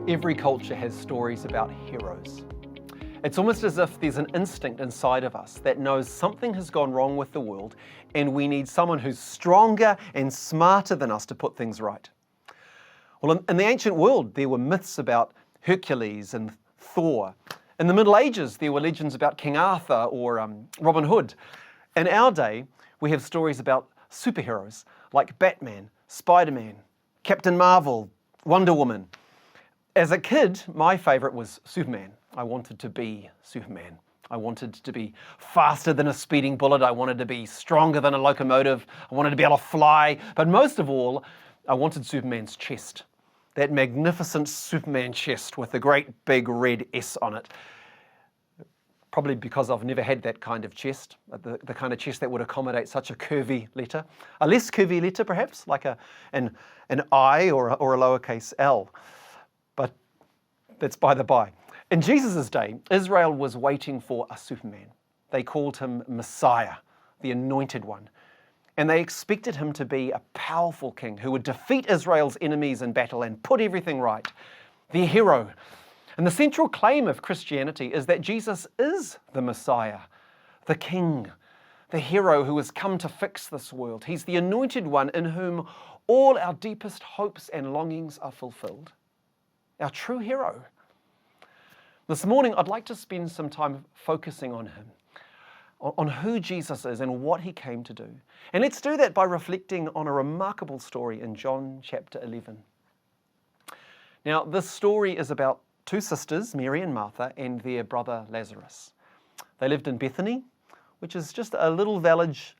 Every culture has stories about heroes. It's almost as if there's an instinct inside of us that knows something has gone wrong with the world and we need someone who's stronger and smarter than us to put things right. Well, in the ancient world, there were myths about Hercules and Thor. In the Middle Ages, there were legends about King Arthur or Robin Hood. In our day, we have stories about superheroes like Batman, Spider-Man, Captain Marvel, Wonder Woman. As a kid, my favourite was Superman. I wanted to be Superman. I wanted to be faster than a speeding bullet. I wanted to be stronger than a locomotive. I wanted to be able to fly. But most of all, I wanted Superman's chest. That magnificent Superman chest with the great big red S on it. Probably because I've never had that kind of chest, the kind of chest that would accommodate such a curvy letter. A less curvy letter, perhaps, like an I or a lowercase l. But that's by the by. In Jesus' day, Israel was waiting for a Superman. They called him Messiah, the Anointed One. And they expected him to be a powerful king who would defeat Israel's enemies in battle and put everything right. Their hero. And the central claim of Christianity is that Jesus is the Messiah, the King, the hero who has come to fix this world. He's the Anointed One in whom all our deepest hopes and longings are fulfilled. Our true hero. This morning, I'd like to spend some time focusing on him, on who Jesus is and what he came to do. And let's do that by reflecting on a remarkable story in John chapter 11. Now, this story is about two sisters, Mary and Martha, and their brother Lazarus. They lived in Bethany, which is just a little village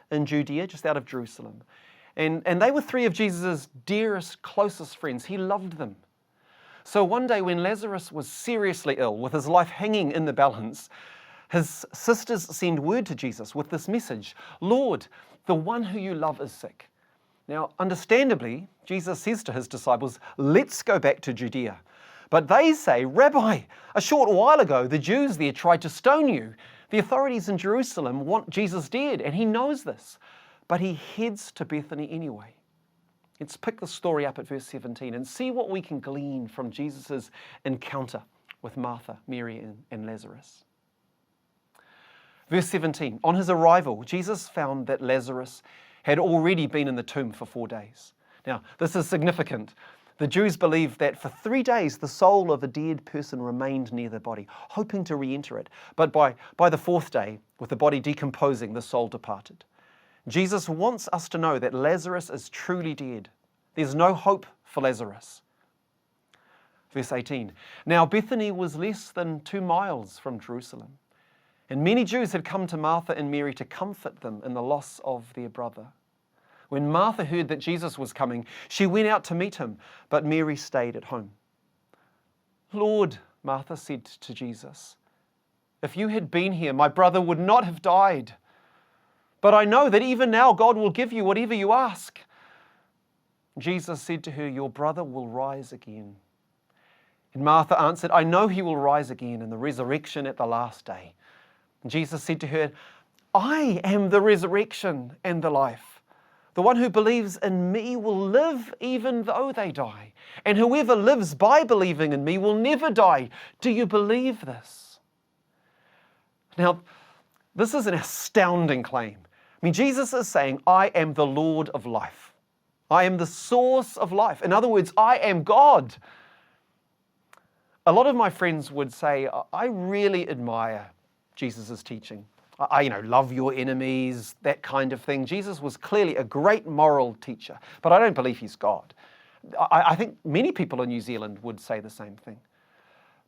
in Judea, just out of Jerusalem. And they were three of Jesus' dearest, closest friends. He loved them. So one day when Lazarus was seriously ill, with his life hanging in the balance, his sisters send word to Jesus with this message: "Lord, the one who you love is sick." Now, understandably, Jesus says to his disciples, "Let's go back to Judea." But they say, "Rabbi, a short while ago, the Jews there tried to stone you. The authorities in Jerusalem want Jesus dead, and he knows this." But he heads to Bethany anyway. Let's pick the story up at verse 17 and see what we can glean from Jesus' encounter with Martha, Mary, and Lazarus. Verse 17, on his arrival, Jesus found that Lazarus had already been in the tomb for 4 days. Now, this is significant. The Jews believed that for 3 days, the soul of a dead person remained near the body, hoping to re-enter it. But by the 4th day, with the body decomposing, the soul departed. Jesus wants us to know that Lazarus is truly dead. There's no hope for Lazarus. Verse 18, now Bethany was less than 2 miles from Jerusalem, and many Jews had come to Martha and Mary to comfort them in the loss of their brother. When Martha heard that Jesus was coming, she went out to meet him, but Mary stayed at home. "Lord," Martha said to Jesus, "if you had been here, my brother would not have died. But I know that even now God will give you whatever you ask." Jesus said to her, "Your brother will rise again." And Martha answered, "I know he will rise again in the resurrection at the last day." And Jesus said to her, "I am the resurrection and the life. The one who believes in me will live even though they die. And whoever lives by believing in me will never die. Do you believe this?" Now, this is an astounding claim. I mean, Jesus is saying, "I am the Lord of life. I am the source of life." In other words, I am God. A lot of my friends would say, I really admire Jesus' teaching. I love your enemies, that kind of thing. Jesus was clearly a great moral teacher, but I don't believe he's God. I think many people in New Zealand would say the same thing.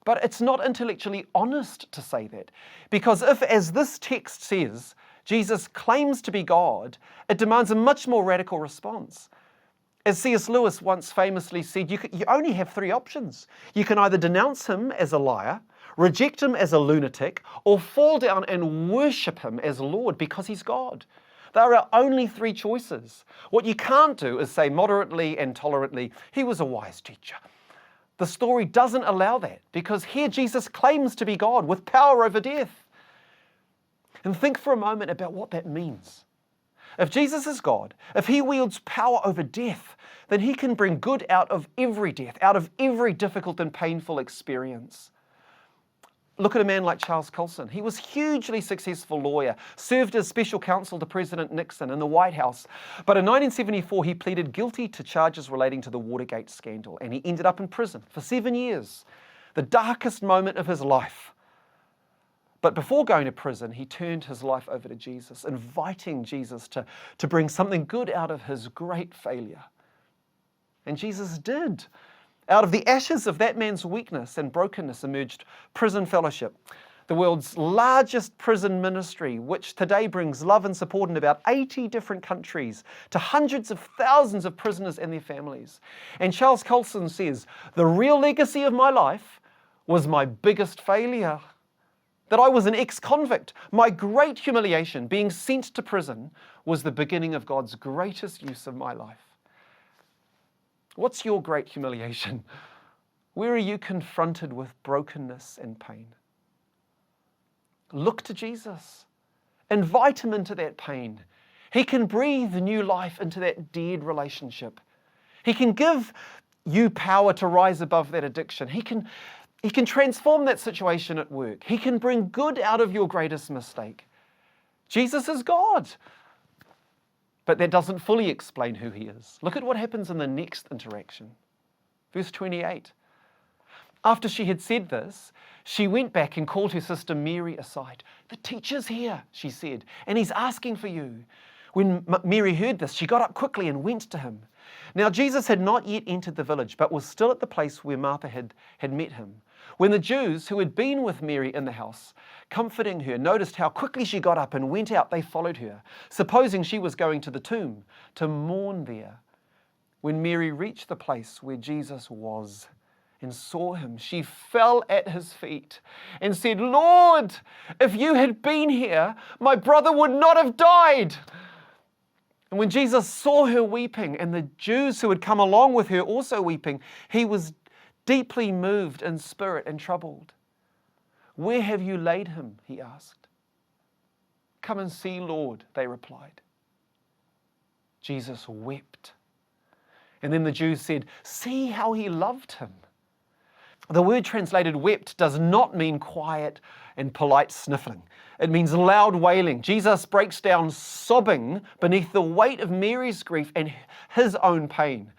But it's not intellectually honest to say that, because if, as this text says, Jesus claims to be God, it demands a much more radical response. As C.S. Lewis once famously said, you only have 3 options. You can either denounce him as a liar, reject him as a lunatic, or fall down and worship him as Lord because he's God. There are only 3 choices. What you can't do is say moderately and tolerantly, "He was a wise teacher." The story doesn't allow that, because here Jesus claims to be God with power over death. And think for a moment about what that means. If Jesus is God, if he wields power over death, then he can bring good out of every death, out of every difficult and painful experience. Look at a man like Charles Colson. He was a hugely successful lawyer, served as special counsel to President Nixon in the White House. But in 1974, he pleaded guilty to charges relating to the Watergate scandal, and he ended up in prison for 7 years, the darkest moment of his life. But before going to prison, he turned his life over to Jesus, inviting Jesus to bring something good out of his great failure. And Jesus did. Out of the ashes of that man's weakness and brokenness emerged Prison Fellowship, the world's largest prison ministry, which today brings love and support in about 80 different countries to hundreds of thousands of prisoners and their families. And Charles Colson says, the real legacy of my life was my biggest failure. That I was an ex-convict. My great humiliation, being sent to prison, was the beginning of God's greatest use of my life. What's your great humiliation? Where are you confronted with brokenness and pain? Look to Jesus. Invite him into that pain. He can breathe new life into that dead relationship. He can give you power to rise above that addiction. He can transform that situation at work. He can bring good out of your greatest mistake. Jesus is God. But that doesn't fully explain who he is. Look at what happens in the next interaction. Verse 28. After she had said this, she went back and called her sister Mary aside. The teacher's here, she said, and he's asking for you. When Mary heard this, she got up quickly and went to him. Now Jesus had not yet entered the village, but was still at the place where Martha had met him. When the Jews who had been with Mary in the house, comforting her, noticed how quickly she got up and went out, they followed her, supposing she was going to the tomb to mourn there. When Mary reached the place where Jesus was and saw him, she fell at his feet and said, Lord, if you had been here, my brother would not have died. And when Jesus saw her weeping and the Jews who had come along with her also weeping, he was deeply moved in spirit and troubled. Where have you laid him? He asked. Come and see, Lord, they replied. Jesus wept. And then the Jews said, see how he loved him. The word translated wept does not mean quiet and polite sniffling. It means loud wailing. Jesus breaks down sobbing beneath the weight of Mary's grief and his own pain.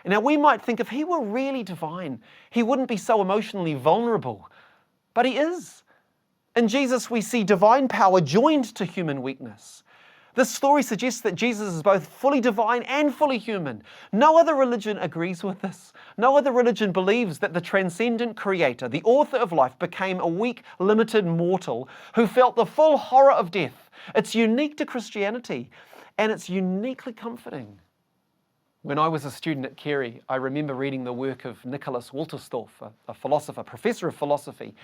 Now we might think if he were really divine, he wouldn't be so emotionally vulnerable. But he is. In Jesus we see divine power joined to human weakness. This story suggests that Jesus is both fully divine and fully human. No other religion agrees with this. No other religion believes that the transcendent creator, the author of life, became a weak, limited mortal who felt the full horror of death. It's unique to Christianity, and it's uniquely comforting. When I was a student at Carey, I remember reading the work of Nicholas Wolterstorff, a philosopher, professor of philosophy.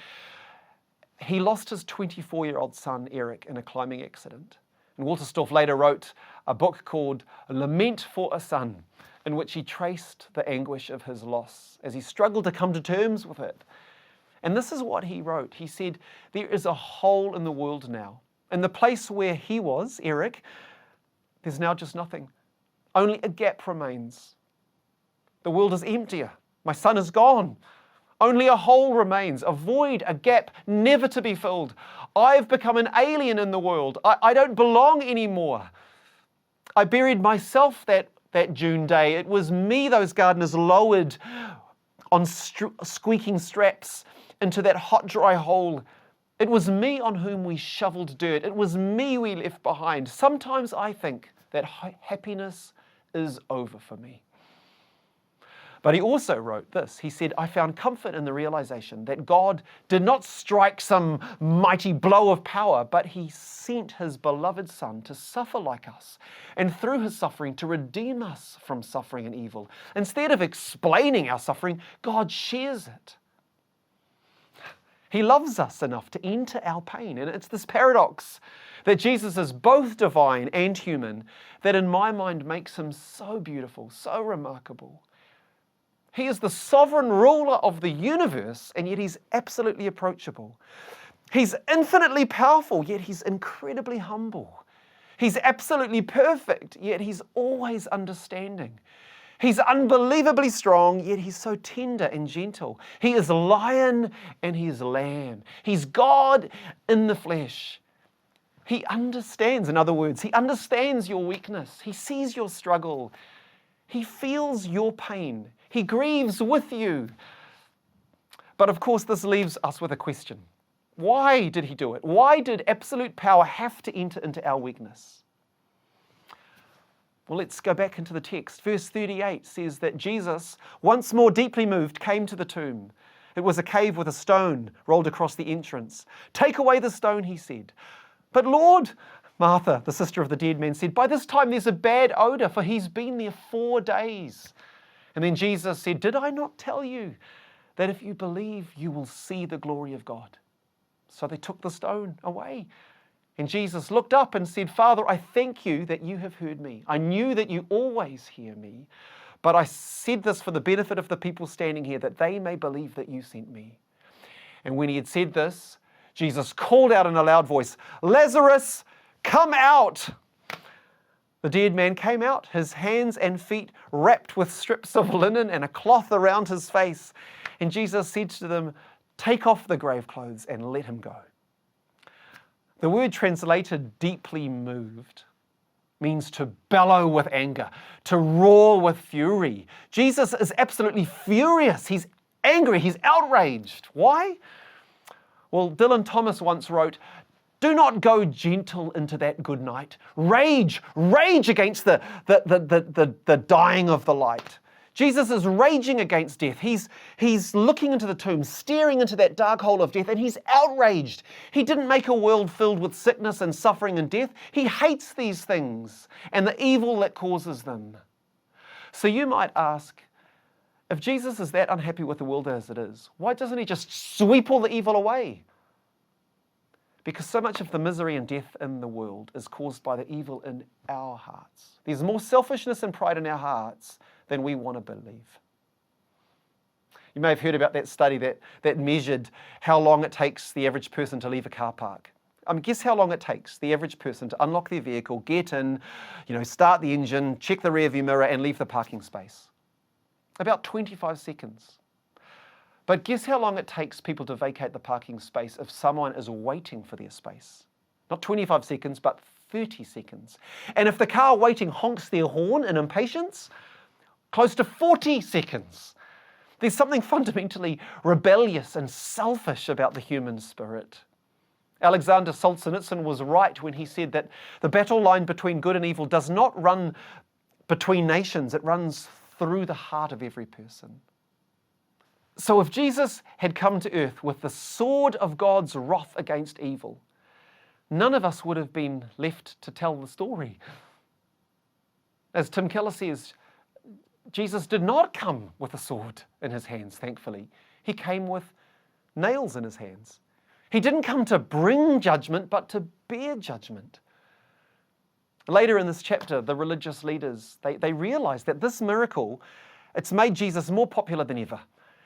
He lost his 24-year-old son, Eric, in a climbing accident. And Wolterstorff later wrote a book called Lament for a Son, in which he traced the anguish of his loss as he struggled to come to terms with it. And this is what he wrote. He said, there is a hole in the world now. In the place where he was, Eric, there's now just nothing. Only a gap remains. The world is emptier. My son is gone. Only a hole remains, a void, a gap never to be filled. I've become an alien in the world. I don't belong anymore. I buried myself that June day. It was me those gardeners lowered on squeaking straps into that hot, dry hole. It was me on whom we shoveled dirt. It was me we left behind. Sometimes I think that happiness is over for me. But he also wrote this. He said, I found comfort in the realization that God did not strike some mighty blow of power, but he sent his beloved son to suffer like us, and through his suffering to redeem us from suffering and evil. Instead of explaining our suffering, God shares it. He loves us enough to enter our pain. And it's this paradox that Jesus is both divine and human that in my mind makes him so beautiful, so remarkable. He is the sovereign ruler of the universe, and yet he's absolutely approachable. He's infinitely powerful, yet he's incredibly humble. He's absolutely perfect, yet he's always understanding. He's unbelievably strong, yet he's so tender and gentle. He is lion and he is lamb. He's God in the flesh. He understands, in other words, he understands your weakness. He sees your struggle. He feels your pain. He grieves with you. But of course, this leaves us with a question. Why did he do it? Why did absolute power have to enter into our weakness? Well, let's go back into the text. Verse 38 says that Jesus, once more deeply moved, came to the tomb. It was a cave with a stone rolled across the entrance. "Take away the stone," he said. "But Lord," Martha, the sister of the dead man, said, "by this time there's a bad odor, for he's been there 4 days." And then Jesus said, "Did I not tell you that if you believe, you will see the glory of God?" So they took the stone away. And Jesus looked up and said, "Father, I thank you that you have heard me. I knew that you always hear me, but I said this for the benefit of the people standing here, that they may believe that you sent me." And when he had said this, Jesus called out in a loud voice, "Lazarus, come out!" The dead man came out, his hands and feet wrapped with strips of linen and a cloth around his face. And Jesus said to them, "Take off the grave clothes and let him go." The word translated deeply moved means to bellow with anger, to roar with fury. Jesus is absolutely furious. He's angry. He's outraged. Why? Well, Dylan Thomas once wrote, "Do not go gentle into that good night. Rage against the dying of the light." Jesus is raging against death. He's looking into the tomb, staring into that dark hole of death, and he's outraged. He didn't make a world filled with sickness and suffering and death. He hates these things and the evil that causes them. So you might ask, if Jesus is that unhappy with the world as it is, why doesn't he just sweep all the evil away? Because so much of the misery and death in the world is caused by the evil in our hearts. There's more selfishness and pride in our hearts than we want to believe. You may have heard about that study that measured how long it takes the average person to leave a car park. Guess how long it takes the average person to unlock their vehicle, get in, start the engine, check the rearview mirror, and leave the parking space? About 25 seconds. But guess how long it takes people to vacate the parking space if someone is waiting for their space? Not 25 seconds, but 30 seconds. And if the car waiting honks their horn in impatience, close to 40 seconds. There's something fundamentally rebellious and selfish about the human spirit. Alexander Solzhenitsyn was right when he said that the battle line between good and evil does not run between nations, it runs through the heart of every person. So if Jesus had come to earth with the sword of God's wrath against evil, none of us would have been left to tell the story. As Tim Keller says, Jesus did not come with a sword in his hands, thankfully. He came with nails in his hands. He didn't come to bring judgment, but to bear judgment. Later in this chapter, the religious leaders, they realized that this miracle, it's made Jesus more popular than ever.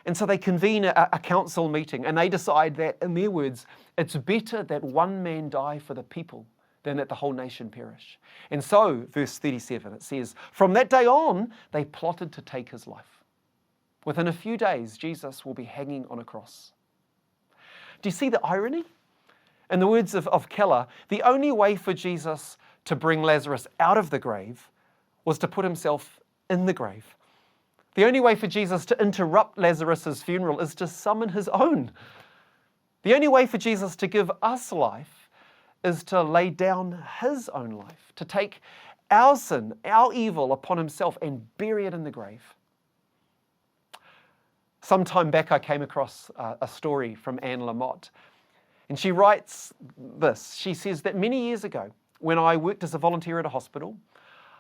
And so they convene a council meeting and they decide that, in their words, it's better that one man die for the people than that the whole nation perish. And so, verse 37, it says, from that day on, they plotted to take his life. Within a few days, Jesus will be hanging on a cross. Do you see the irony? In the words of Keller, the only way for Jesus to bring Lazarus out of the grave was to put himself in the grave. The only way for Jesus to interrupt Lazarus' funeral is to summon his own. The only way for Jesus to give us life is to lay down his own life, to take our sin, our evil upon himself and bury it in the grave. Some time back, I came across a story from Anne Lamott, and she writes this. She says that many years ago, when I worked as a volunteer at a hospital,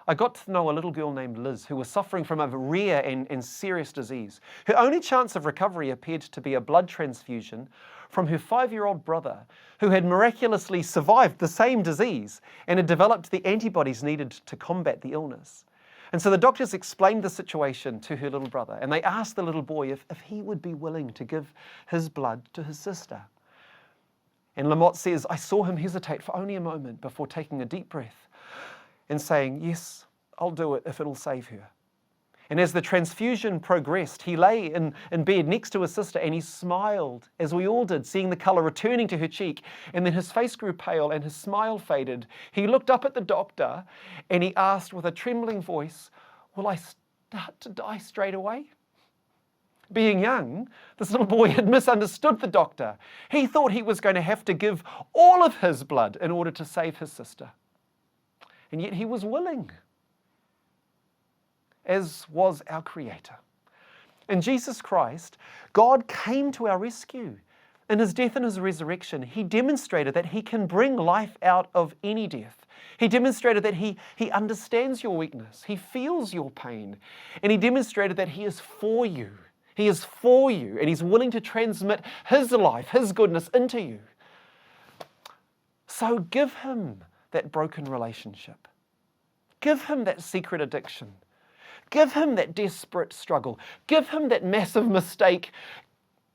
I got to know a little girl named Liz who was suffering from a rare and serious disease. Her only chance of recovery appeared to be a blood transfusion from her 5-year-old brother, who had miraculously survived the same disease and had developed the antibodies needed to combat the illness. And so the doctors explained the situation to her little brother, and they asked the little boy if he would be willing to give his blood to his sister. And Lamotte says, I saw him hesitate for only a moment before taking a deep breath and saying, yes, I'll do it if it'll save her. And as the transfusion progressed, he lay in bed next to his sister and he smiled, as we all did, seeing the colour returning to her cheek. And then his face grew pale and his smile faded. He looked up at the doctor and he asked with a trembling voice, will I start to die straight away? Being young, this little boy had misunderstood the doctor. He thought he was going to have to give all of his blood in order to save his sister. And yet he was willing, as was our Creator. In Jesus Christ, God came to our rescue. In his death and his resurrection, he demonstrated that he can bring life out of any death. He demonstrated that he understands your weakness. He feels your pain. And he demonstrated that he is for you. He is for you, and he's willing to transmit his life, his goodness into you. So give him that broken relationship. Give him that secret addiction. Give him that desperate struggle. Give him that massive mistake.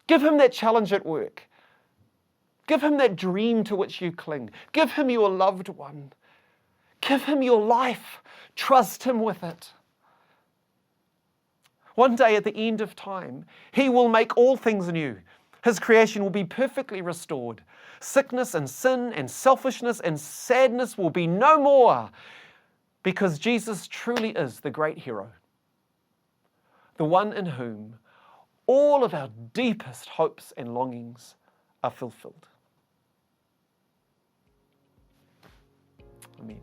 Give him that challenge at work. Give him that dream to which you cling. Give him your loved one. Give him your life. Trust him with it. One day at the end of time, he will make all things new. His creation will be perfectly restored. Sickness and sin and selfishness and sadness will be no more, because Jesus truly is the great hero, the one in whom all of our deepest hopes and longings are fulfilled. Amen.